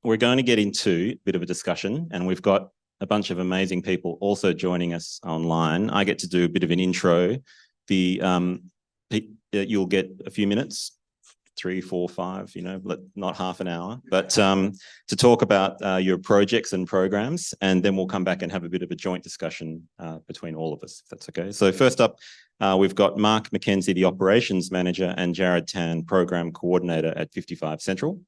we're going to get into a bit of a discussion, and we've got a bunch of amazing people also joining us online. I get to do a bit of an intro. You'll get a few minutes, 3, 4, 5, not half an hour, but to talk about your projects and programs, and then we'll come back and have a bit of a joint discussion between all of us, if that's okay. So first up, we've got Mark McKenzie, the Operations Manager, and Jared Tan, Program Coordinator at 55 Central,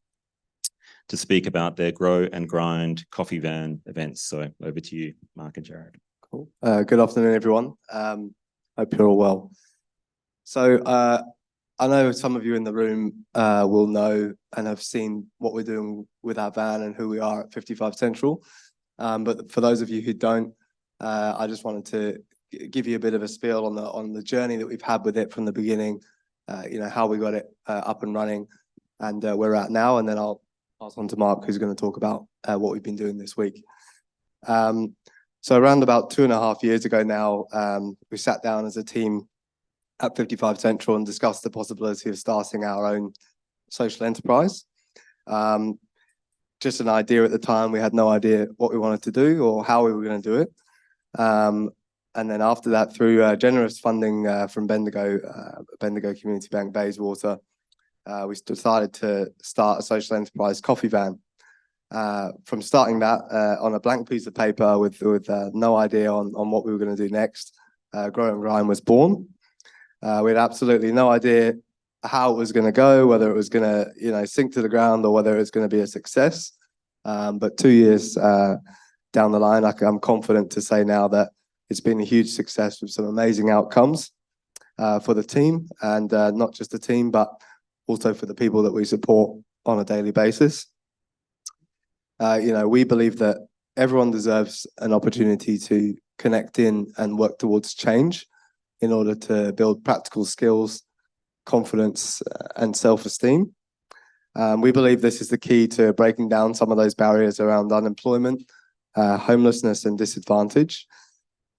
to speak about their Grow and Grind coffee van events. So over to you, Mark and Jared. Cool. Good afternoon, everyone. Hope you're all well. So I know some of you in the room will know and have seen what we're doing with our van and who we are at 55 Central. But for those of you who don't, I just wanted to give you a bit of a spiel on the journey that we've had with it from the beginning, how we got it up and running and where we're at now. And then I'll pass on to Mark, who's going to talk about what we've been doing this week. So around about 2.5 years ago now, we sat down as a team at 55 Central and discussed the possibility of starting our own social enterprise. Just an idea at the time. We had no idea what we wanted to do or how we were going to do it. And then after that, through generous funding from Bendigo Community Bank Bayswater, we decided to start a social enterprise coffee van. From starting that on a blank piece of paper with no idea on what we were going to do next, Grow and Grind was born. We had absolutely no idea how it was going to go, whether it was going to, sink to the ground or whether it was going to be a success. But 2 years down the line, I'm confident to say now that it's been a huge success with some amazing outcomes for the team, and not just the team, but also for the people that we support on a daily basis. We believe that everyone deserves an opportunity to connect in and work towards change in order to build practical skills, confidence, and self-esteem. We believe this is the key to breaking down some of those barriers around unemployment, homelessness, and disadvantage.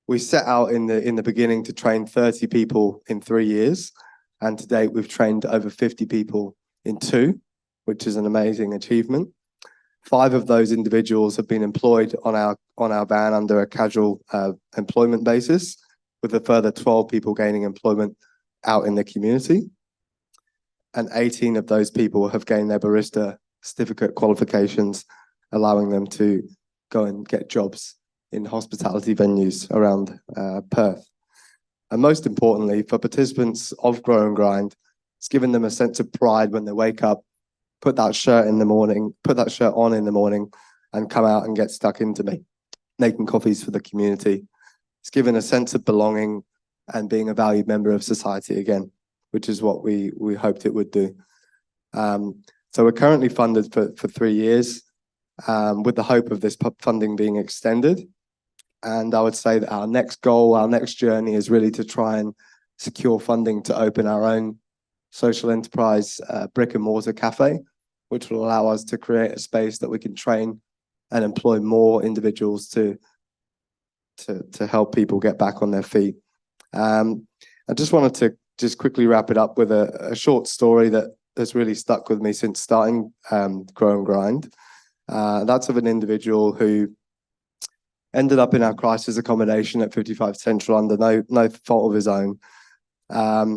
We set out in the beginning to train 30 people in 3 years, and to date we've trained over 50 people in 2, which is an amazing achievement. 5 of those individuals have been employed on our van under a casual employment basis, with a further 12 people gaining employment out in the community. And 18 of those people have gained their barista certificate qualifications, allowing them to go and get jobs in hospitality venues around Perth. And most importantly, for participants of Grow and Grind, it's given them a sense of pride when they wake up, put that shirt on in the morning, and come out and get stuck into making coffees for the community. It's given a sense of belonging and being a valued member of society again, which is what we hoped it would do. So we're currently funded for 3 years, with the hope of this funding being extended. And I would say that our next goal, our next journey, is really to try and secure funding to open our own social enterprise brick and mortar cafe, which will allow us to create a space that we can train and employ more individuals to help people get back on their feet. I just wanted to just quickly wrap it up with a short story that has really stuck with me since starting Grow and Grind. That's of an individual who ended up in our crisis accommodation at 55 Central under no fault of his own.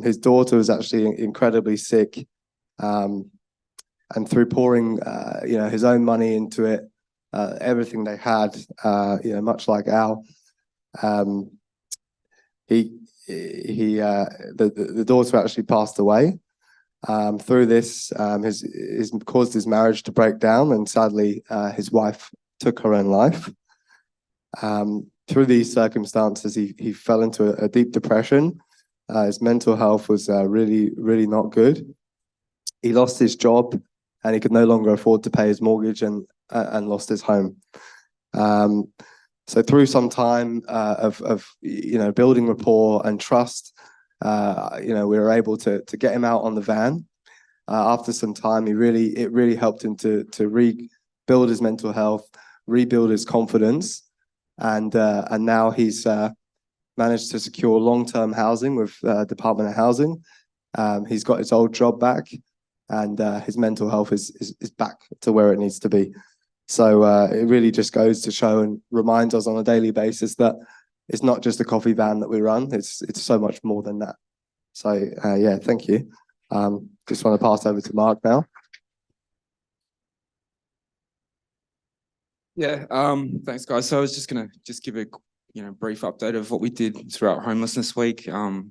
His daughter was actually incredibly sick, and through pouring his own money into it, everything they had, much like Al, the daughter actually passed away. Through this, has caused his marriage to break down, and sadly, his wife took her own life. Through these circumstances, he fell into a deep depression. His mental health was really, really not good. He lost his job, and he could no longer afford to pay his mortgage, and lost his home. So through some time of building rapport and trust, we were able to get him out on the van. After some time, it really helped him to rebuild his mental health, rebuild his confidence, and now he's managed to secure long-term housing with Department of Housing. He's got his old job back, and his mental health is back to where it needs to be. So it really just goes to show and reminds us on a daily basis that it's not just a coffee van that we run. It's so much more than that. So yeah, thank you. Just want to pass over to Mark now. Yeah, thanks guys. So I was just gonna give a brief update of what we did throughout Homelessness Week.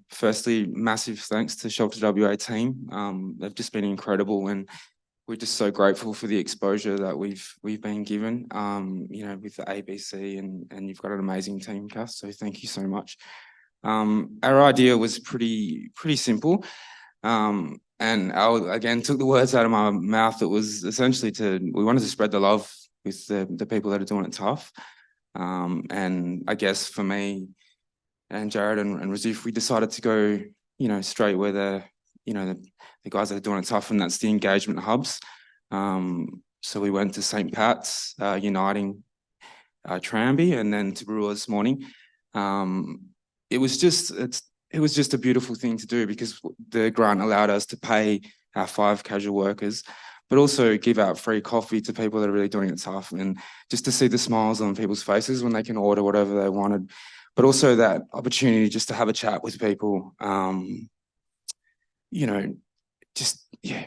Firstly, massive thanks to Shelter WA team. They've just been incredible, and we're just so grateful for the exposure that we've been given. With the ABC, and you've got an amazing team, Cass. So thank you so much. Our idea was pretty simple. And I again took the words out of my mouth. It was essentially we wanted to spread the love with the people that are doing it tough. And I guess for me and Jared and Razif, we decided to go, straight where the guys that are doing it tough, and that's the engagement hubs. So we went to St. Pat's, Uniting, Tranby, and then to Brewer this morning. It was just a beautiful thing to do, because the grant allowed us to pay our 5 casual workers, but also give out free coffee to people that are really doing it tough, and just to see the smiles on people's faces when they can order whatever they wanted, but also that opportunity just to have a chat with people,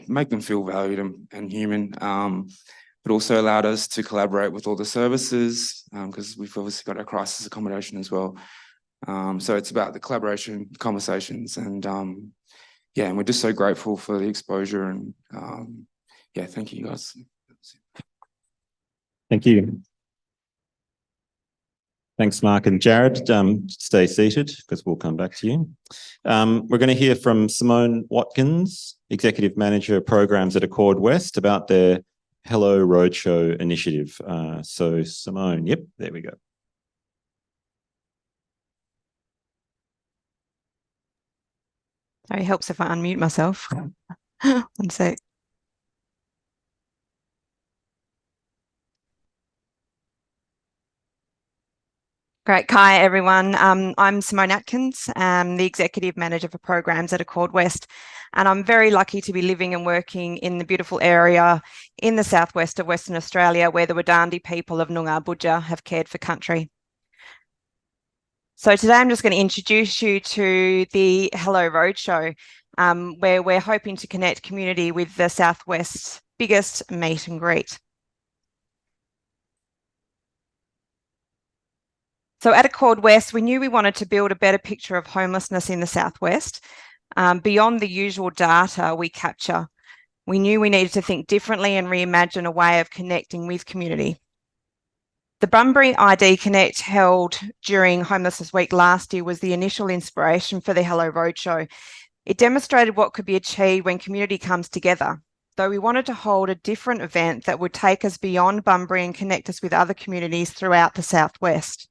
make them feel valued and human, but also allowed us to collaborate with all the services, because we've obviously got our crisis accommodation as well. So it's about the collaboration, conversations, and and we're just so grateful for the exposure, and thank you guys. Thank you. Thanks, Mark and Jared. Stay seated, because we'll come back to you. We're going to hear from Simone Watkins, Executive Manager of Programs at Accord West, about their Hello Roadshow initiative. So Simone, yep, there we go. Sorry, helps if I unmute myself. One sec. Great. Hi, everyone. I'm Simone Atkins, the Executive Manager for Programs at Accord West, and I'm very lucky to be living and working in the beautiful area in the southwest of Western Australia, where the Wadandi people of Noongar Budja have cared for country. So today I'm just going to introduce you to the Hello Roadshow, where we're hoping to connect community with the Southwest's biggest meet and greet. So at Accord West, we knew we wanted to build a better picture of homelessness in the Southwest. Beyond the usual data we capture, we knew we needed to think differently and reimagine a way of connecting with community. The Bunbury ID Connect held during Homelessness Week last year was the initial inspiration for the Hello Roadshow. It demonstrated what could be achieved when community comes together, though we wanted to hold a different event that would take us beyond Bunbury and connect us with other communities throughout the Southwest.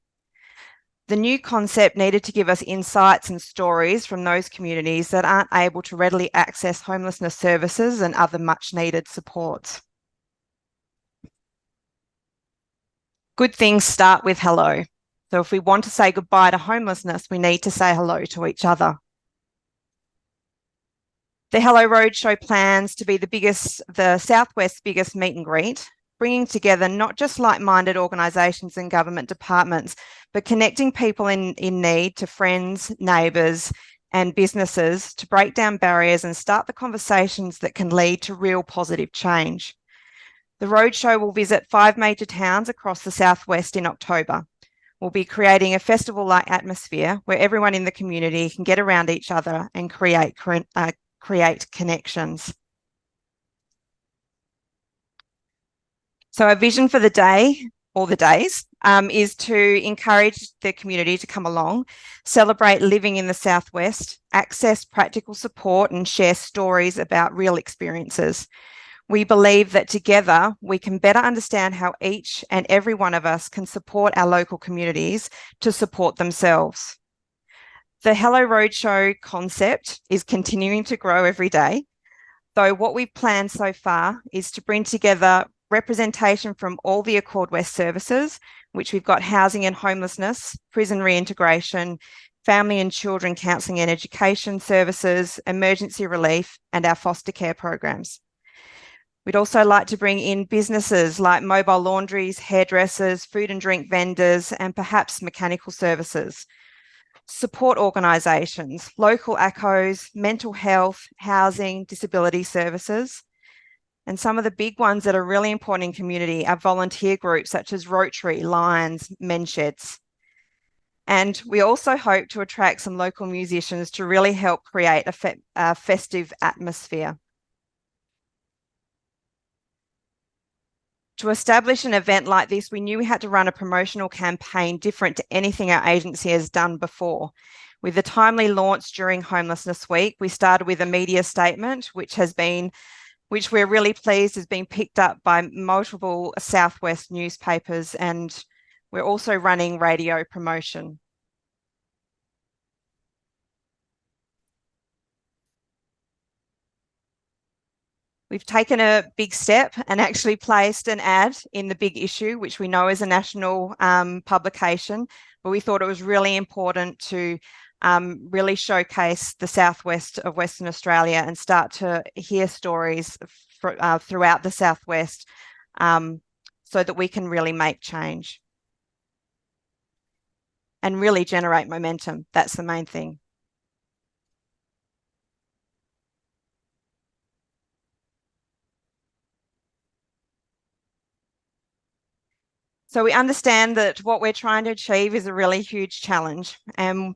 The new concept needed to give us insights and stories from those communities that aren't able to readily access homelessness services and other much needed supports. Good things start with hello. So if we want to say goodbye to homelessness, we need to say hello to each other. The Hello Roadshow plans to be the Southwest's biggest meet and greet, bringing together not just like-minded organisations and government departments, but connecting people in need to friends, neighbours and businesses to break down barriers and start the conversations that can lead to real positive change. The Roadshow will visit 5 major towns across the Southwest in October. We'll be creating a festival-like atmosphere where everyone in the community can get around each other and create connections. So our vision for the day, or the days, is to encourage the community to come along, celebrate living in the Southwest, access practical support and share stories about real experiences. We believe that together we can better understand how each and every one of us can support our local communities to support themselves. The Hello Roadshow concept is continuing to grow every day, though what we've planned so far is to bring together representation from all the Accord West services, which we've got housing and homelessness, prison reintegration, family and children counselling and education services, emergency relief, and our foster care programs. We'd also like to bring in businesses like mobile laundries, hairdressers, food and drink vendors, and perhaps mechanical services. Support organisations, local ACOs, mental health, housing, disability services. And some of the big ones that are really important in community are volunteer groups such as Rotary, Lions, Men's Sheds. And we also hope to attract some local musicians to really help create a festive atmosphere. To establish an event like this, we knew we had to run a promotional campaign different to anything our agency has done before. With the timely launch during Homelessness Week, we started with a media statement, which we're really pleased has been picked up by multiple Southwest newspapers, and we're also running radio promotion. We've taken a big step and actually placed an ad in the Big Issue, which we know is a national publication, but we thought it was really important to really showcase the southwest of Western Australia and start to hear stories throughout the southwest so that we can really make change and really generate momentum. That's the main thing. So we understand that what we're trying to achieve is a really huge challenge, and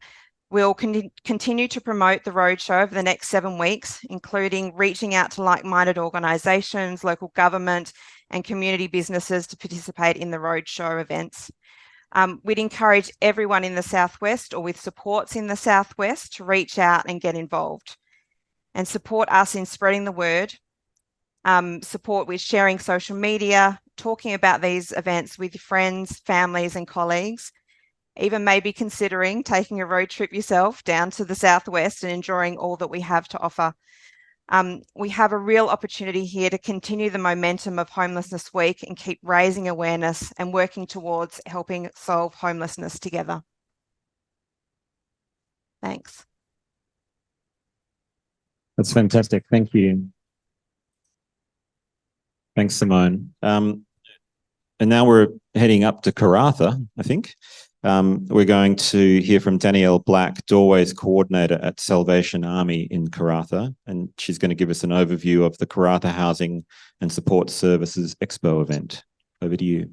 we'll continue to promote the roadshow over the next 7 weeks, including reaching out to like-minded organisations, local government and community businesses to participate in the roadshow events. We'd encourage everyone in the Southwest or with supports in the Southwest to reach out and get involved and support us in spreading the word, support with sharing social media, talking about these events with your friends, families and colleagues, even maybe considering taking a road trip yourself down to the Southwest and enjoying all that we have to offer. We have a real opportunity here to continue the momentum of Homelessness Week and keep raising awareness and working towards helping solve homelessness together. Thanks. That's fantastic. Thank you. Thanks, Simone. And now we're heading up to Karratha, I think. We're going to hear from Danielle Black, Doorways Coordinator at Salvation Army in Karratha, and she's going to give us an overview of the Karratha Housing and Support Services Expo event. Over to you.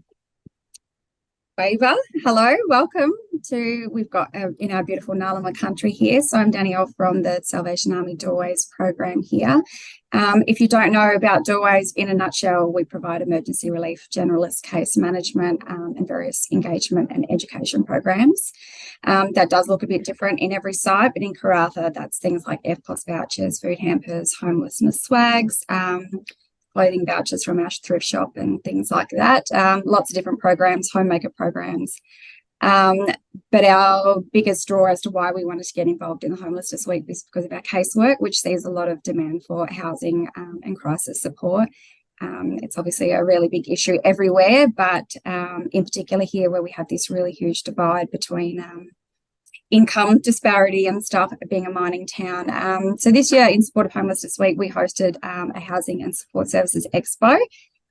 Ava, hello, welcome to, we've got in our beautiful Ngarluma country here. So I'm Danielle from the Salvation Army Doorways program here. If you don't know about Doorways, in a nutshell, we provide emergency relief, generalist case management and various engagement and education programs. That does look a bit different in every site, but in Karratha, that's things like FPOS vouchers, food hampers, homelessness swags, clothing vouchers from our thrift shop and things like that. Lots of different programs, homemaker programs. But our biggest draw as to why we wanted to get involved in the Homelessness Week is because of our casework, which sees a lot of demand for housing and crisis support. It's obviously a really big issue everywhere, but in particular here where we have this really huge divide between income disparity and stuff, being a mining town. So this year in support of Homelessness Week, we hosted a housing and support services expo.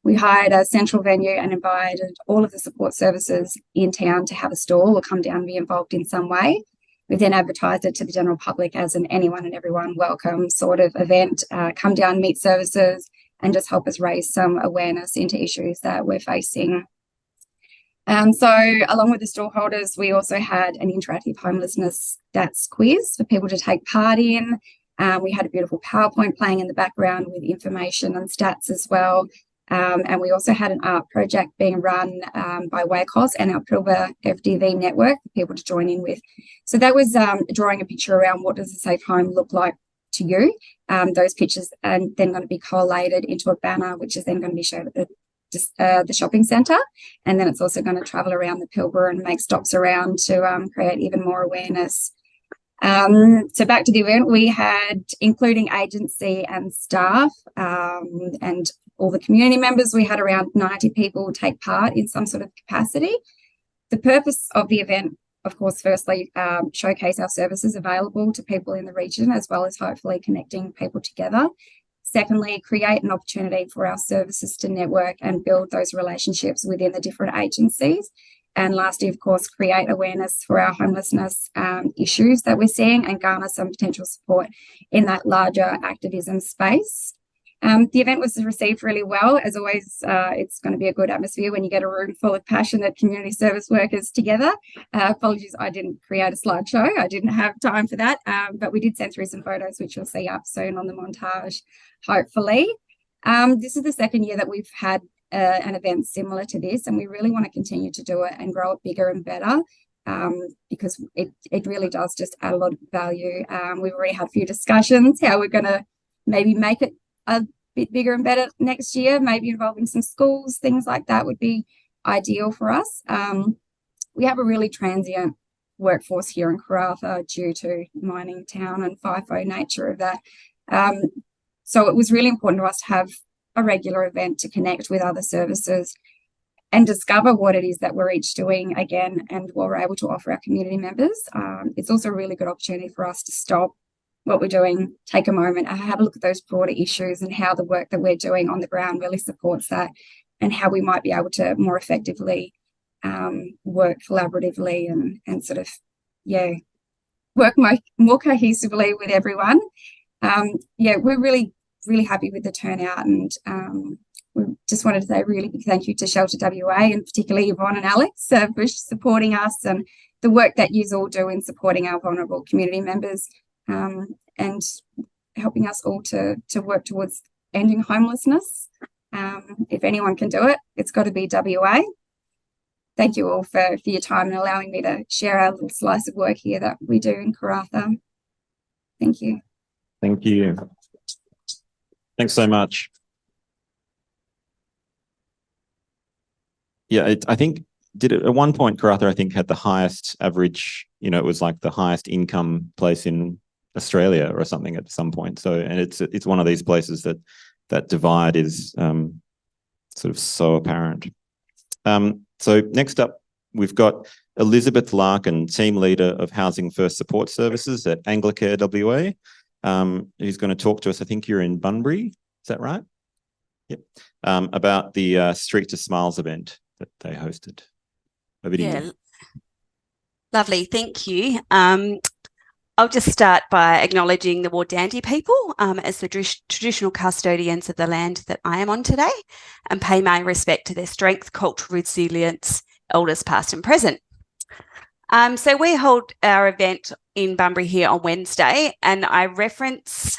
We hired a central venue and invited all of the support services in town to have a stall or come down and be involved in some way. We then advertised it to the general public as an anyone and everyone welcome sort of event. Come down, meet services and just help us raise some awareness into issues that we're facing. So along with the stallholders, we also had an interactive homelessness stats quiz for people to take part in. We had a beautiful PowerPoint playing in the background with information and stats as well. And we also had an art project being run by WACOS and our Pilbara FDV network for people to join in with. So that was drawing a picture around what does a safe home look like to you. Those pictures are then going to be collated into a banner, which is then going to be shown at the shopping centre, and then it's also going to travel around the Pilbara and make stops around to create even more awareness. So back to the event, we had, including agency and staff and all the community members, we had around 90 people take part in some sort of capacity. The purpose of the event, of course, firstly, showcase our services available to people in the region, as well as hopefully connecting people together. Secondly, create an opportunity for our services to network and build those relationships within the different agencies. And lastly, of course, create awareness for our homelessness issues that we're seeing and garner some potential support in that larger activism space. The event was received really well. As always, it's going to be a good atmosphere when you get a room full of passionate community service workers together. Apologies, I didn't create a slideshow. I didn't have time for that, but we did send through some photos, which you'll see up soon on the montage, hopefully. This is the second year that we've had an event similar to this, and we really want to continue to do it and grow it bigger and better, because it really does just add a lot of value. We've already had a few discussions how we're going to maybe make it a bit bigger and better next year, maybe involving some schools, things like that would be ideal for us. We have a really transient workforce here in Karratha due to mining town and FIFO nature of that. So it was really important to us to have a regular event to connect with other services and discover what it is that we're each doing again and what we're able to offer our community members. It's also a really good opportunity for us to stop what we're doing, take a moment and have a look at those broader issues and how the work that we're doing on the ground really supports that, and how we might be able to more effectively work collaboratively and sort of, work more cohesively with everyone. We're really happy with the turnout, and we just wanted to say a really big thank you to Shelter WA, and particularly Yvonne and Alex for supporting us and the work that you all do in supporting our vulnerable community members, and helping us all to work towards ending homelessness. If anyone can do it, it's got to be WA. Thank you all for your time and allowing me to share our little slice of work here that we do in Karratha. Thank you. Thank you. Thanks so much. Yeah, I think at one point Karratha, I think, had the highest average, it was like the highest income place in Australia or something at some point. So, and it's one of these places that divide is sort of so apparent. So next up, we've got Elizabeth Larkin, Team Leader of Housing First Support Services at Anglicare WA, who's going to talk to us. I think you're in Bunbury, is that right? Yep. About the Street to Smiles event that they hosted. Over to you. Lovely, thank you. I'll just start by acknowledging the Wardandi people as the traditional custodians of the land that I am on today, and pay my respect to their strength, cultural resilience, elders past and present. So we hold our event in Bunbury here on Wednesday, and I reference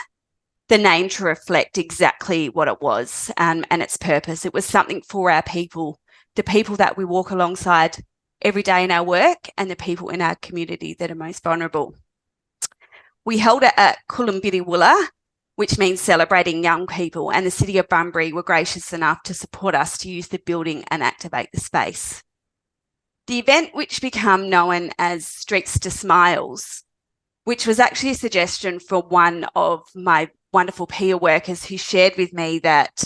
the name to reflect exactly what it was and its purpose. It was something for our people, the people that we walk alongside every day in our work and the people in our community that are most vulnerable. We held it at Coolambidiwulla, which means celebrating young people, and the City of Bunbury were gracious enough to support us to use the building and activate the space. The event, which became known as Streets to Smiles, which was actually a suggestion from one of my wonderful peer workers who shared with me that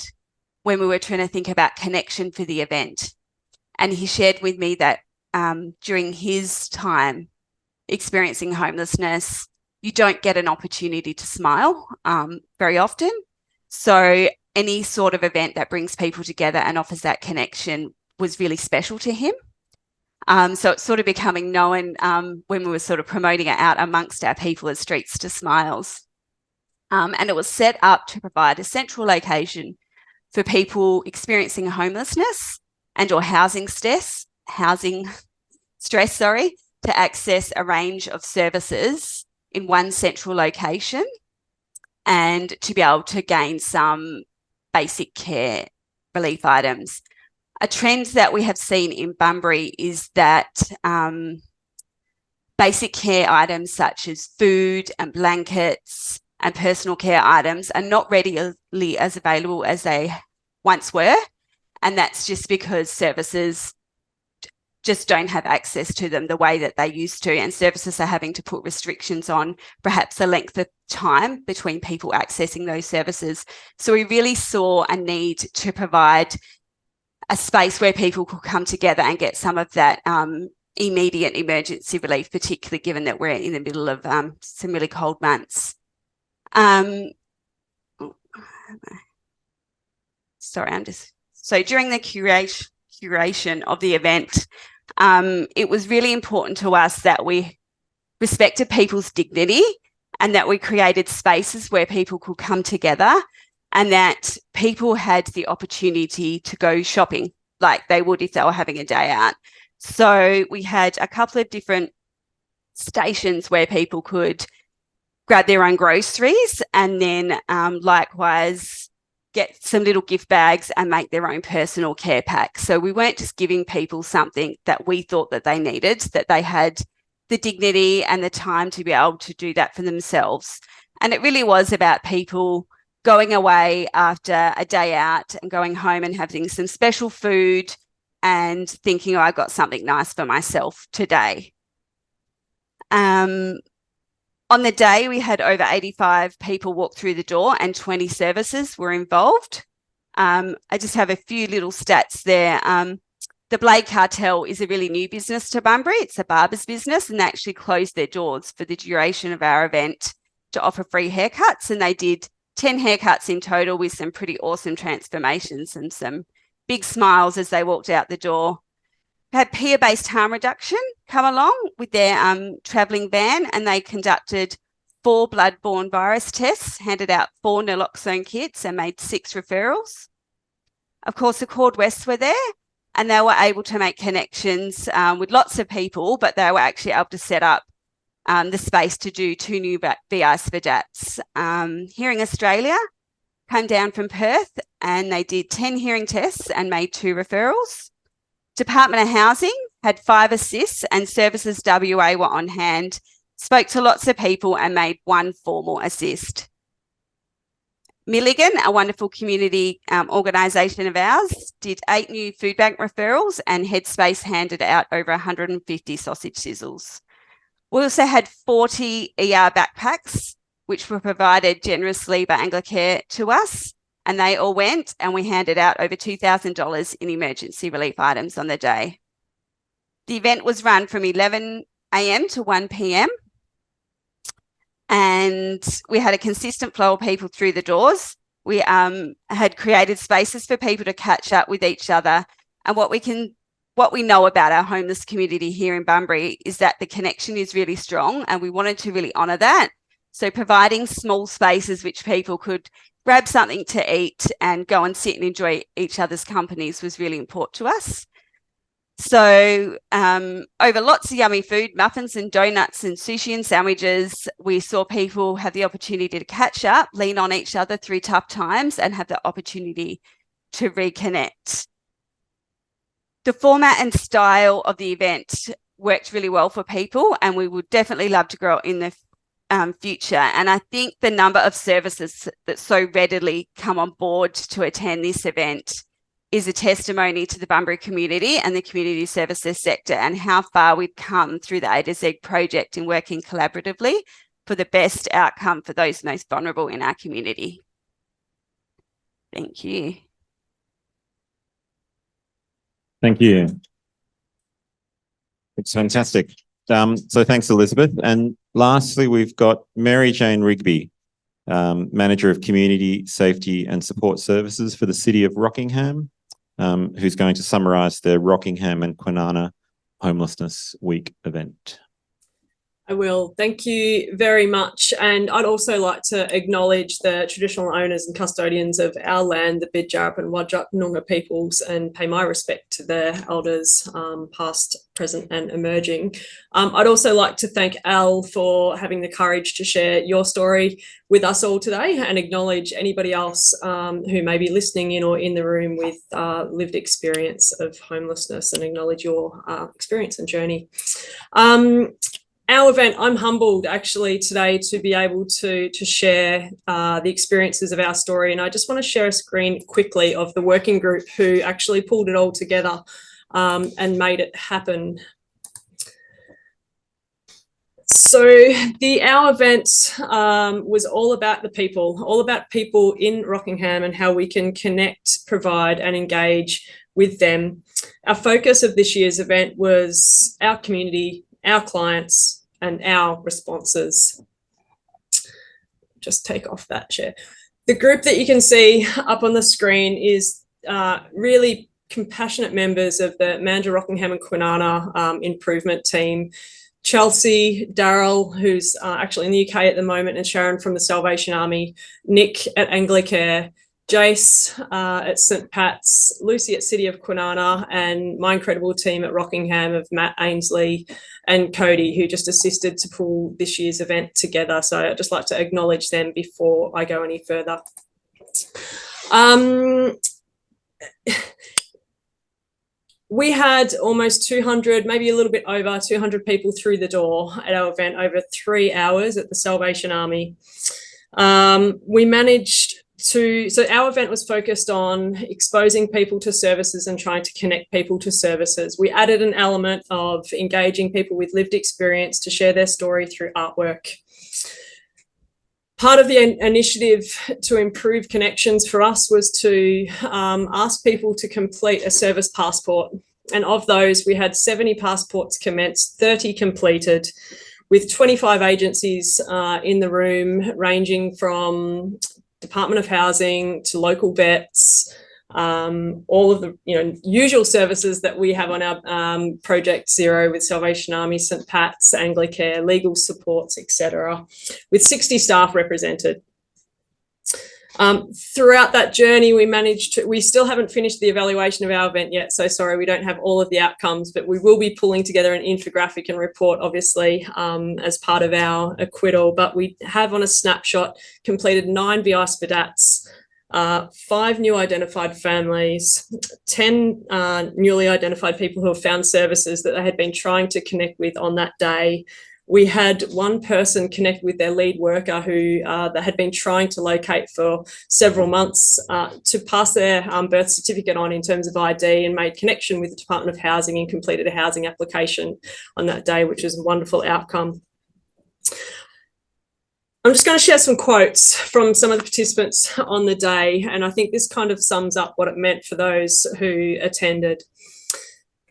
when we were trying to think about connection for the event, and he shared with me that during his time experiencing homelessness, you don't get an opportunity to smile very often. So any sort of event that brings people together and offers that connection was really special to him. So it's sort of becoming known when we were sort of promoting it out amongst our people as Streets to Smiles. And it was set up to provide a central location for people experiencing homelessness and or housing stress, to access a range of services in one central location and to be able to gain some basic care relief items. A trend that we have seen in Bunbury is that basic care items such as food and blankets and personal care items are not readily as available as they once were. And that's just because services just don't have access to them the way that they used to, and services are having to put restrictions on perhaps the length of time between people accessing those services. So we really saw a need to provide a space where people could come together and get some of that immediate emergency relief, particularly given that we're in the middle of some really cold months. So during the curation of the event, it was really important to us that we respected people's dignity and that we created spaces where people could come together and that people had the opportunity to go shopping like they would if they were having a day out. So we had a couple of different stations where people could grab their own groceries and then likewise get some little gift bags and make their own personal care pack. So we weren't just giving people something that we thought that they needed, that they had the dignity and the time to be able to do that for themselves. And it really was about people going away after a day out and going home and having some special food and thinking, oh, I got something nice for myself today. On the day, we had over 85 people walk through the door and 20 services were involved. I just have a few little stats there. The Blade Cartel is a really new business to Bunbury. It's a barber's business, and they actually closed their doors for the duration of our event to offer free haircuts. And they did 10 haircuts in total with some pretty awesome transformations and some big smiles as they walked out the door. We had peer-based harm reduction come along with their travelling van, and they conducted 4 bloodborne virus tests, handed out 4 naloxone kits and made 6 referrals. Of course, the Cord West were there, and they were able to make connections with lots of people, but they were actually able to set up the space to do 2 new VIs for DAPs. Hearing Australia came down from Perth and they did 10 hearing tests and made 2 referrals. Department of Housing had 5 assists and Services WA were on hand, spoke to lots of people and made 1 formal assist. Milligan, a wonderful community organisation of ours, did 8 new food bank referrals and Headspace handed out over 150 sausage sizzles. We also had 40 ER backpacks, which were provided generously by Anglicare to us, and they all went, and we handed out over $2,000 in emergency relief items on the day. The event was run from 11 a.m. to 1 p.m. and we had a consistent flow of people through the doors. We had created spaces for people to catch up with each other, and what we know about our homeless community here in Bunbury is that the connection is really strong, and we wanted to really honour that. So providing small spaces which people could grab something to eat and go and sit and enjoy each other's companies was really important to us. So over lots of yummy food, muffins and donuts and sushi and sandwiches, we saw people have the opportunity to catch up, lean on each other through tough times and have the opportunity to reconnect. The format and style of the event worked really well for people, and we would definitely love to grow in the future. And I think the number of services that so readily come on board to attend this event is a testimony to the Bunbury community and the community services sector and how far we've come through the A to Z project in working collaboratively for the best outcome for those most vulnerable in our community. Thank you. Thank you. It's fantastic. So thanks, Elizabeth. And lastly, we've got Mary Jane Rigby, Manager of Community Safety and Support Services for the City of Rockingham, who's going to summarise the Rockingham and Kwinana Homelessness Week event. I will. Thank you very much. And I'd also like to acknowledge the traditional owners and custodians of our land, the Bidjarp and Wadjuk Noongar peoples, and pay my respect to their elders, past, present and emerging. I'd also like to thank Al for having the courage to share your story with us all today and acknowledge anybody else who may be listening in or in the room with lived experience of homelessness, and acknowledge your experience and journey. Our event, I'm humbled actually today to be able to share the experiences of our story. And I just want to share a screen quickly of the working group who actually pulled it all together and made it happen. So our event was all about the people in Rockingham and how we can connect, provide and engage with them. Our focus of this year's event was our community, our clients and our responses. Just take off that chair. The group that you can see up on the screen is really compassionate members of the Mandurah, Rockingham and Kwinana improvement team. Chelsea, Daryl, who's actually in the UK at the moment, and Sharon from the Salvation Army, Nick at Anglicare, Jace at St Pat's, Lucy at City of Kwinana, and my incredible team at Rockingham of Matt Ainsley and Cody, who just assisted to pull this year's event together. So I'd just like to acknowledge them before I go any further. We had almost 200, maybe a little bit over 200 people through the door at our event over 3 hours at the Salvation Army. We managed so our event was focused on exposing people to services and trying to connect people to services. We added an element of engaging people with lived experience to share their story through artwork. Part of the initiative to improve connections for us was to ask people to complete a service passport. And of those, we had 70 passports commenced, 30 completed, with 25 agencies in the room, ranging from Department of Housing to local vets, all of the usual services that we have on our Project Zero with Salvation Army, St Pat's, Anglicare, legal supports, etc., with 60 staff represented. Throughout that journey, we still haven't finished the evaluation of our event yet, so sorry, we don't have all of the outcomes, but we will be pulling together an infographic and report, obviously, as part of our acquittal. But we have, on a snapshot, completed 9 VI SPDATs, 5 new identified families, 10 newly identified people who have found services that they had been trying to connect with on that day. We had one person connect with their lead worker who they had been trying to locate for several months to pass their birth certificate on in terms of ID, and made connection with the Department of Housing and completed a housing application on that day, which is a wonderful outcome. I'm just going to share some quotes from some of the participants on the day, and I think this kind of sums up what it meant for those who attended.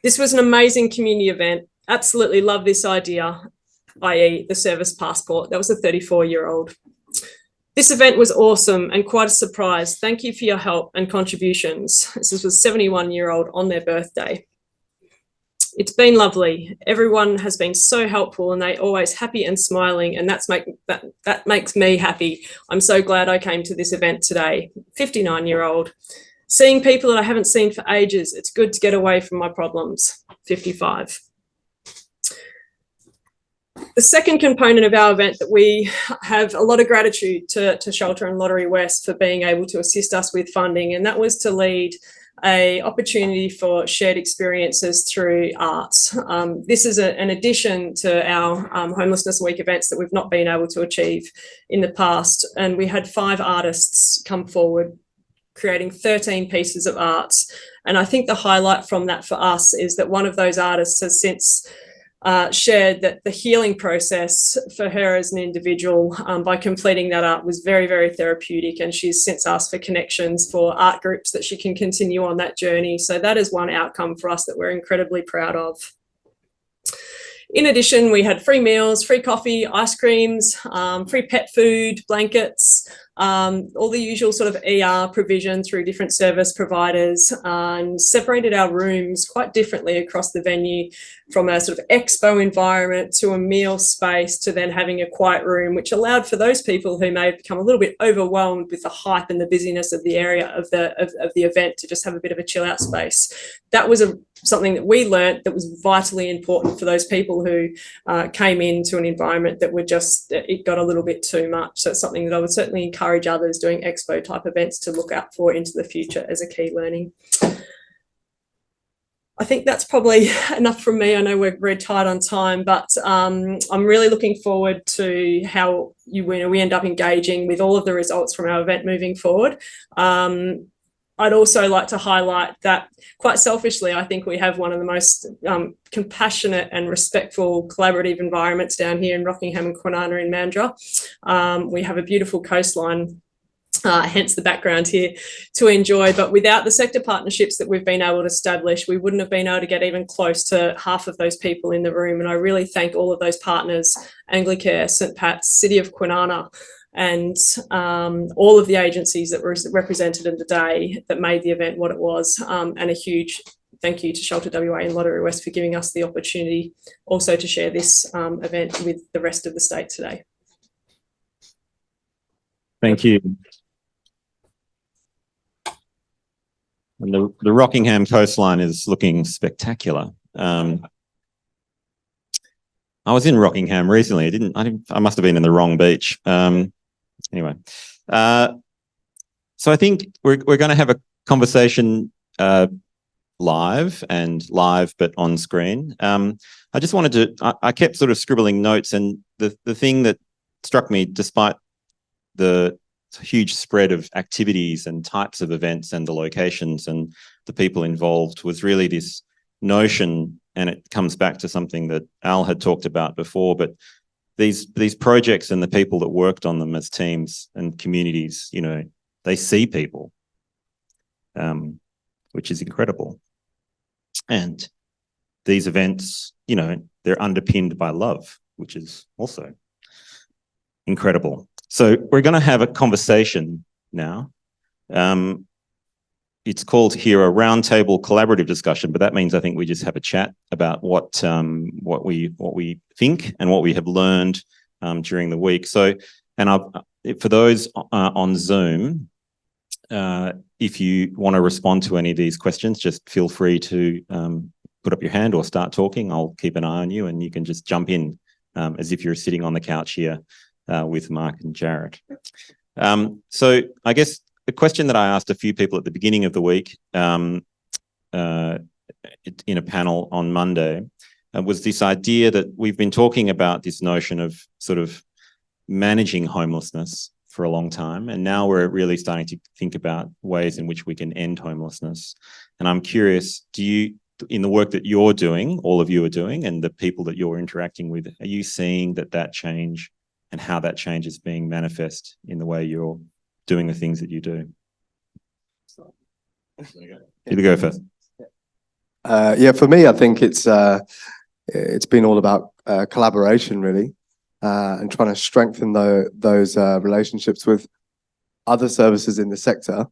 This was an amazing community event. Absolutely love this idea, i.e. the service passport. That was a 34-year-old. This event was awesome and quite a surprise. Thank you for your help and contributions. This was a 71-year-old on their birthday. It's been lovely. Everyone has been so helpful and they're always happy and smiling, and that makes me happy. I'm so glad I came to this event today. 59-year-old. Seeing people that I haven't seen for ages. It's good to get away from my problems. 55. The second component of our event that we have a lot of gratitude to Shelter and Lottery West for being able to assist us with funding, and that was to lead an opportunity for shared experiences through arts. This is an addition to our Homelessness Week events that we've not been able to achieve in the past, and we had 5 artists come forward creating 13 pieces of art. And I think the highlight from that for us is that one of those artists has since shared that the healing process for her as an individual by completing that art was very, very therapeutic, and she's since asked for connections for art groups that she can continue on that journey. So that is one outcome for us that we're incredibly proud of. In addition, we had free meals, free coffee, ice creams, free pet food, blankets, all the usual sort of ER provision through different service providers, and separated our rooms quite differently across the venue, from a sort of expo environment to a meal space to then having a quiet room, which allowed for those people who may have become a little bit overwhelmed with the hype and the busyness of the area of the event to just have a bit of a chill out space. That was something that we learnt that was vitally important for those people who came into an environment that it got a little bit too much. So it's something that I would certainly encourage others doing expo type events to look out for into the future as a key learning. I think that's probably enough from me. I know we're very tight on time, but I'm really looking forward to how we end up engaging with all of the results from our event moving forward. I'd also like to highlight that, quite selfishly, I think we have one of the most compassionate and respectful collaborative environments down here in Rockingham and Kwinana in Mandurah. We have a beautiful coastline, hence the background here, to enjoy. But without the sector partnerships that we've been able to establish, we wouldn't have been able to get even close to half of those people in the room. And I really thank all of those partners, Anglicare, St Pat's, City of Kwinana, and all of the agencies that were represented in the day that made the event what it was, and a huge thank you to Shelter WA and Lottery West for giving us the opportunity also to share this event with the rest of the state today. Thank you. And the Rockingham coastline is looking spectacular. I was in Rockingham recently. I must have been in the wrong beach. Anyway, so I think we're going to have a conversation live but on screen. I just wanted to. I kept sort of scribbling notes, and the thing that struck me, despite the huge spread of activities and types of events and the locations and the people involved, was really this notion, and it comes back to something that Al had talked about before, but these projects and the people that worked on them as teams and communities, you know, they see people, which is incredible. And these events, you know, they're underpinned by love, which is also incredible. So we're going to have a conversation now. It's called here a roundtable collaborative discussion, but that means I think we just have a chat about what we think and what we have learned during the week. So, and for those on Zoom, if you want to respond to any of these questions, just feel free to put up your hand or start talking. I'll keep an eye on you, and you can just jump in as if you're sitting on the couch here with Mark and Jared. So I guess the question that I asked a few people at the beginning of the week in a panel on Monday was this idea that we've been talking about this notion of sort of managing homelessness for a long time, and now we're really starting to think about ways in which we can end homelessness. And I'm curious, do you, in the work that you're doing, all of you are doing, and the people that you're interacting with, are you seeing that change and how that change is being manifest in the way you're doing the things that you do? You go first. Yeah, for me, I think it's been all about collaboration, really, and trying to strengthen those relationships with other services in the sector.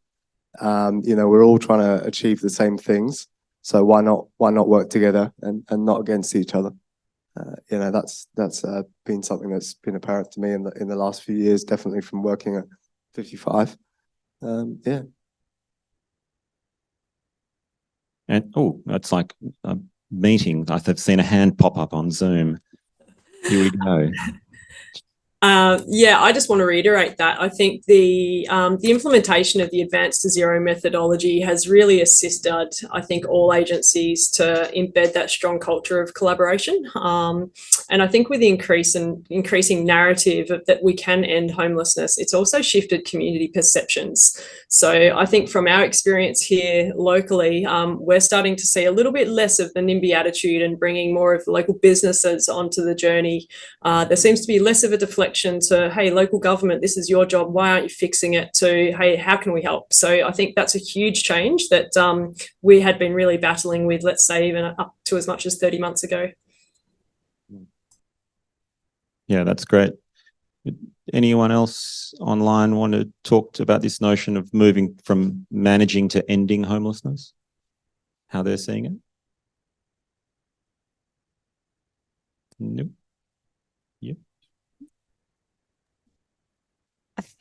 You know, we're all trying to achieve the same things, so why not work together and not against each other? You know, that's been something that's been apparent to me in the last few years, definitely from working at 55. Yeah. And that's like a meeting. I've seen a hand pop up on Zoom. Here we go. Yeah, I just want to reiterate that. I think the implementation of the Advanced to Zero methodology has really assisted, I think, all agencies to embed that strong culture of collaboration. And I think with the increasing narrative that we can end homelessness, it's also shifted community perceptions. So I think from our experience here locally, we're starting to see a little bit less of the NIMBY attitude and bringing more of the local businesses onto the journey. There seems to be less of a deflection to, hey, local government, this is your job, why aren't you fixing it, to, hey, how can we help? So I think that's a huge change that we had been really battling with, let's say, even up to as much as 30 months ago. Yeah, that's great. Anyone else online want to talk about this notion of moving from managing to ending homelessness? How they're seeing it? Nope. Yep.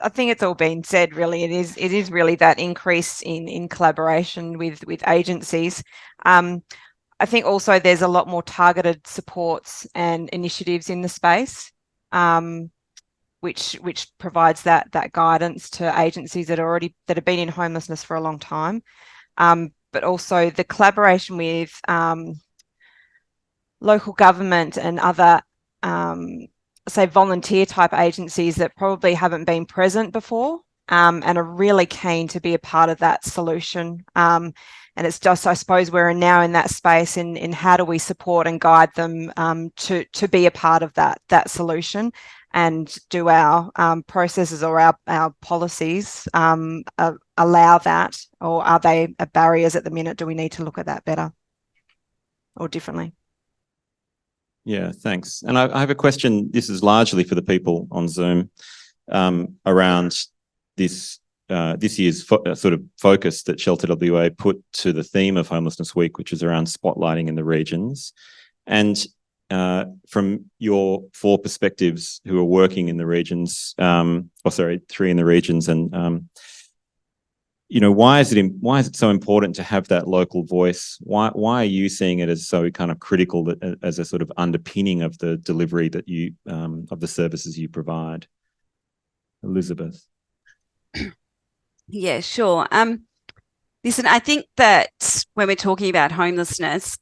I think it's all been said, really. It is really that increase in collaboration with agencies. I think also there's a lot more targeted supports and initiatives in the space, which provides that guidance to agencies that have been in homelessness for a long time. But also the collaboration with local government and other say volunteer type agencies that probably haven't been present before, and are really keen to be a part of that solution. And it's just, I suppose, we're now in that space in how do we support and guide them to be a part of that solution, and do our processes or our policies allow that, or are they barriers at the minute? Do we need to look at that better or differently? Yeah, thanks. And I have a question. This is largely for the people on Zoom. around this year's sort of focus that Shelter WA put to the theme of Homelessness Week, which is around spotlighting in the regions. And from your 4 perspectives who are working in the regions, 3 in the regions, and why is it so important to have that local voice? Why are you seeing it as so kind of critical, that as a sort of underpinning of the delivery that you of the services you provide? Elizabeth. Yeah, sure. Listen, I think that when we're talking about homelessness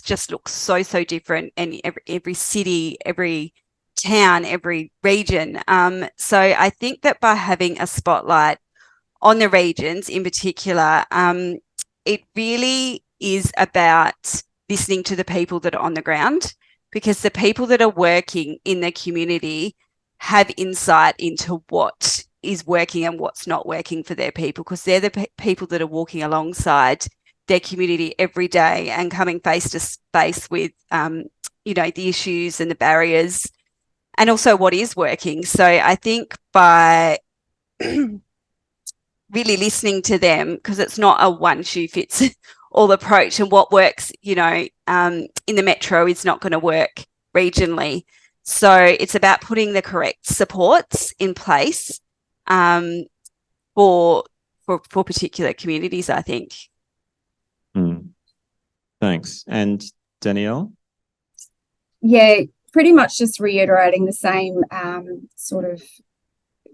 just looks so different in every city, every town, every region. So I think that by having a spotlight on the regions in particular, it really is about listening to the people that are on the ground, because the people that are working in the community have insight into what is working and what's not working for their people, because they're the people that are walking alongside their community every day and coming face to face with, the issues and the barriers, and also what is working. So I think by really listening to them, because it's not a one shoe fits all approach, and what works, in the metro is not going to work regionally. So it's about putting the correct supports in place for particular communities, I think. Thanks. And Danielle? Yeah, pretty much just reiterating the same sort of,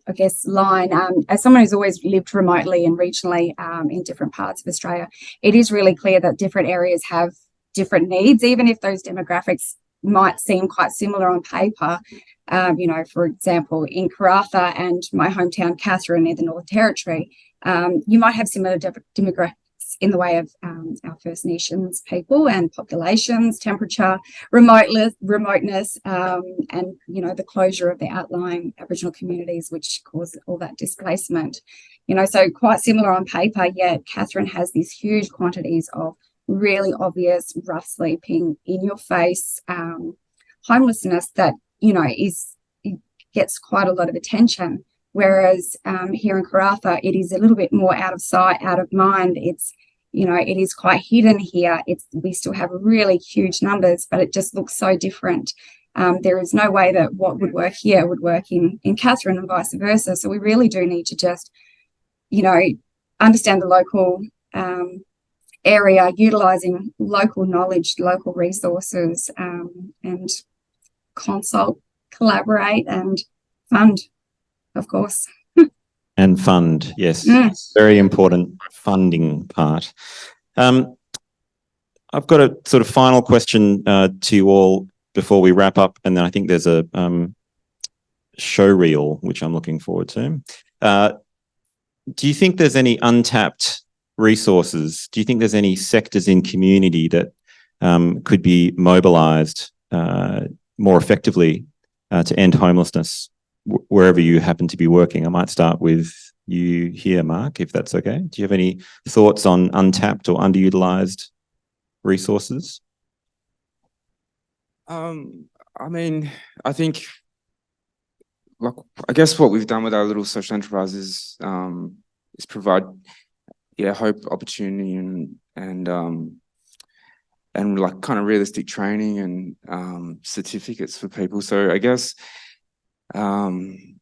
I guess, line. As someone who's always lived remotely and regionally in different parts of Australia, it is really clear that different areas have different needs, even if those demographics might seem quite similar on paper. For example, in Karratha and my hometown Katherine in the Northern Territory, you might have similar demographics in the way of our First Nations people and populations, temperature, remoteness, and the closure of the outlying Aboriginal communities, which cause all that displacement. So quite similar on paper, yet Katherine has these huge quantities of really obvious rough sleeping, in your face homelessness that it gets quite a lot of attention. Whereas here in Karratha, it is a little bit more out of sight, out of mind. It's it is quite hidden here. We still have really huge numbers, but it just looks so different. There is no way that what would work here would work in Katherine and vice versa. So we really do need to just, understand the local area, utilising local knowledge, local resources, and consult, collaborate, and fund, of course. And fund, yes. Very important funding part. I've got a sort of final question to you all before we wrap up, and then I think there's a show reel, which I'm looking forward to. Do you think there's any untapped resources? Do you think there's any sectors in community that could be mobilised more effectively to end homelessness wherever you happen to be working? I might start with you here, Mark, if that's okay. Do you have any thoughts on untapped or underutilised resources? I think, I guess what we've done with our little social enterprises is provide, hope, opportunity, and like kind of realistic training and certificates for people. So I guess like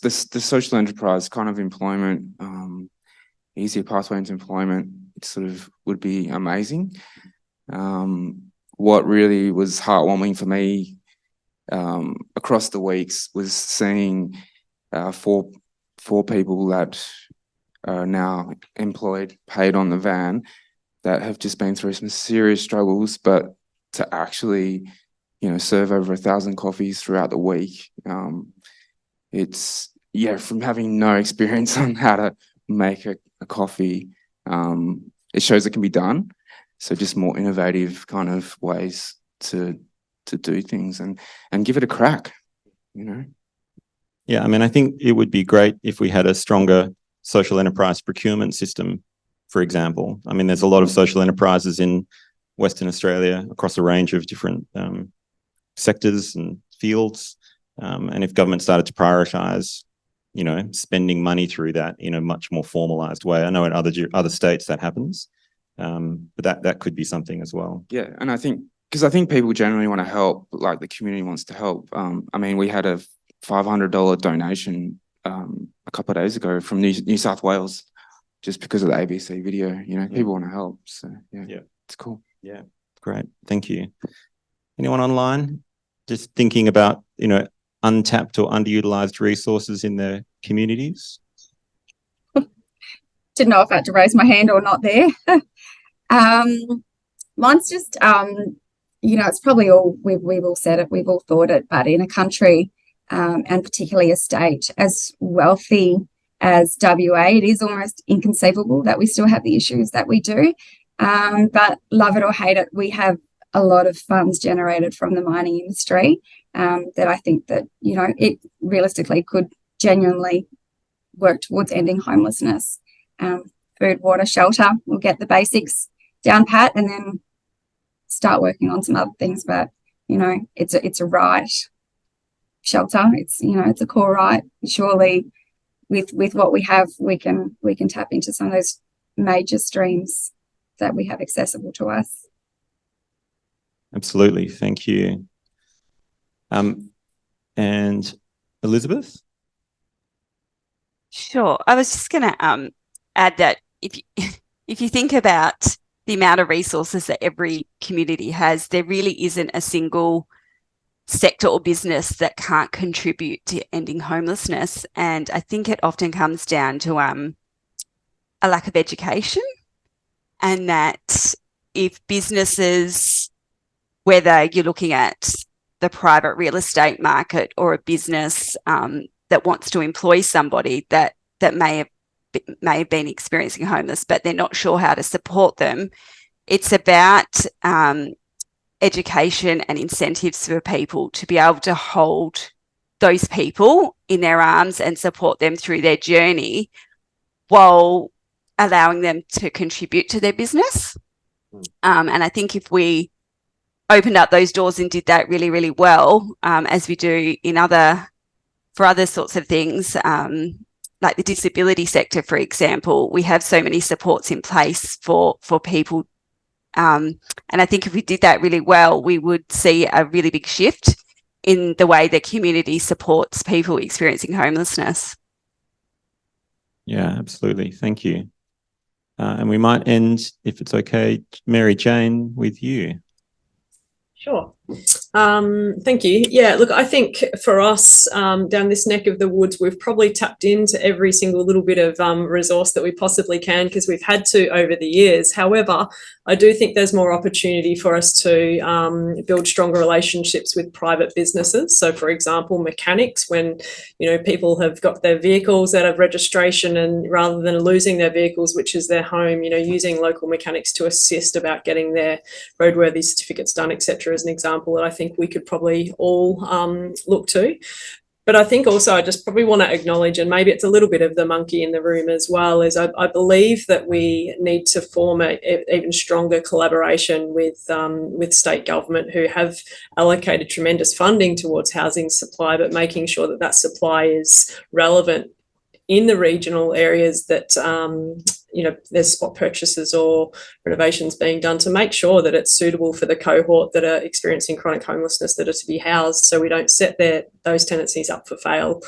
the social enterprise kind of employment, easier pathway into employment, it sort of would be amazing. What really was heartwarming for me across the weeks was seeing four people that are now employed, paid on the van, that have just been through some serious struggles, but to actually, serve over 1,000 coffees throughout the week. It's, from having no experience on how to make a coffee, it shows it can be done. So just more innovative kind of ways to do things and give it a crack, Yeah, I think it would be great if we had a stronger social enterprise procurement system, for example. There's a lot of social enterprises in Western Australia across a range of different sectors and fields. And if government started to prioritise, you know, spending money through that in a much more formalised way. I know in other states that happens, but that could be something as well. Yeah, and I think because people generally want to help, like the community wants to help. I mean, we had a $500 donation a couple of days ago from New South Wales, just because of the ABC video. You know, people want to help, so yeah, it's cool. Yeah, great, thank you. Anyone online just thinking about, you know, untapped or underutilized resources in their communities? Didn't know if I had to raise my hand or not there. Mine's just, you know, it's probably all, we've all said it, we've all thought it, but in a country, and particularly a state as wealthy as WA, it is almost inconceivable that we still have the issues that we do. But love it or hate it, we have a lot of funds generated from the mining industry that I think that, you know, it realistically could genuinely work towards ending homelessness. Food, water, shelter, we'll get the basics down pat and then start working on some other things. But, you know, it's a right. Shelter, it's, you know, it's a core right. Surely with what we have, we can tap into some of those major streams that we have accessible to us. Absolutely, thank you. And Elizabeth? Sure. I was just going to add that if you think about the amount of resources that every community has, there really isn't a single sector or business that can't contribute to ending homelessness. And I think it often comes down to a lack of education, and that if businesses, whether you're looking at the private real estate market or a business that wants to employ somebody that may have been experiencing homeless, but they're not sure how to support them, it's about education and incentives for people to be able to hold those people in their arms and support them through their journey while allowing them to contribute to their business. And I think if we opened up those doors and did that really, really well, as we do for other sorts of things, like the disability sector, for example, we have so many supports in place for people. And I think if we did that really well, we would see a really big shift in the way the community supports people experiencing homelessness. Yeah, absolutely. Thank you. And we might end, if it's okay, Mary Jane, with you. Sure. Thank you. Yeah, look, I think for us down this neck of the woods, we've probably tapped into every single little bit of resource that we possibly can, because we've had to over the years. However, I do think there's more opportunity for us to build stronger relationships with private businesses. So, for example, mechanics, when, you know, people have got their vehicles out of registration, and rather than losing their vehicles, which is their home, you know, using local mechanics to assist about getting their roadworthy certificates done, etc., as an example that I think we could probably all look to. But I think also I just probably want to acknowledge, and maybe it's a little bit of the monkey in the room as well, is I believe that we need to form an even stronger collaboration with state government, who have allocated tremendous funding towards housing supply, but making sure that that supply is relevant in the regional areas that you know, there's spot purchases or renovations being done to make sure that it's suitable for the cohort that are experiencing chronic homelessness that are to be housed, so we don't set those tenancies up for fail.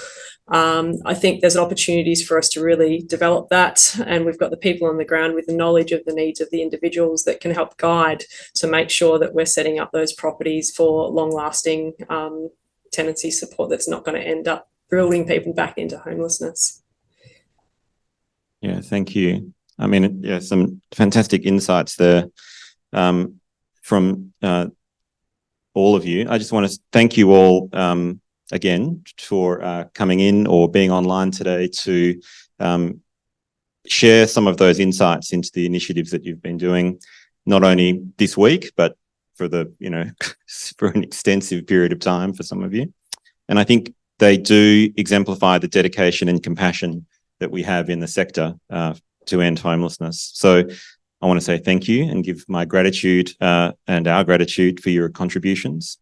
I think there's opportunities for us to really develop that, and we've got the people on the ground with the knowledge of the needs of the individuals that can help guide to make sure that we're setting up those properties for long-lasting tenancy support that's not going to end up reeling people back into homelessness. Yeah, thank you. I mean, yeah, some fantastic insights there from all of you. I just want to thank you all again for coming in or being online today to share some of those insights into the initiatives that you've been doing, not only this week, but for the, you know, for an extensive period of time for some of you. And I think they do exemplify the dedication and compassion that we have in the sector to end homelessness. So I want to say thank you and give my gratitude and our gratitude for your contributions.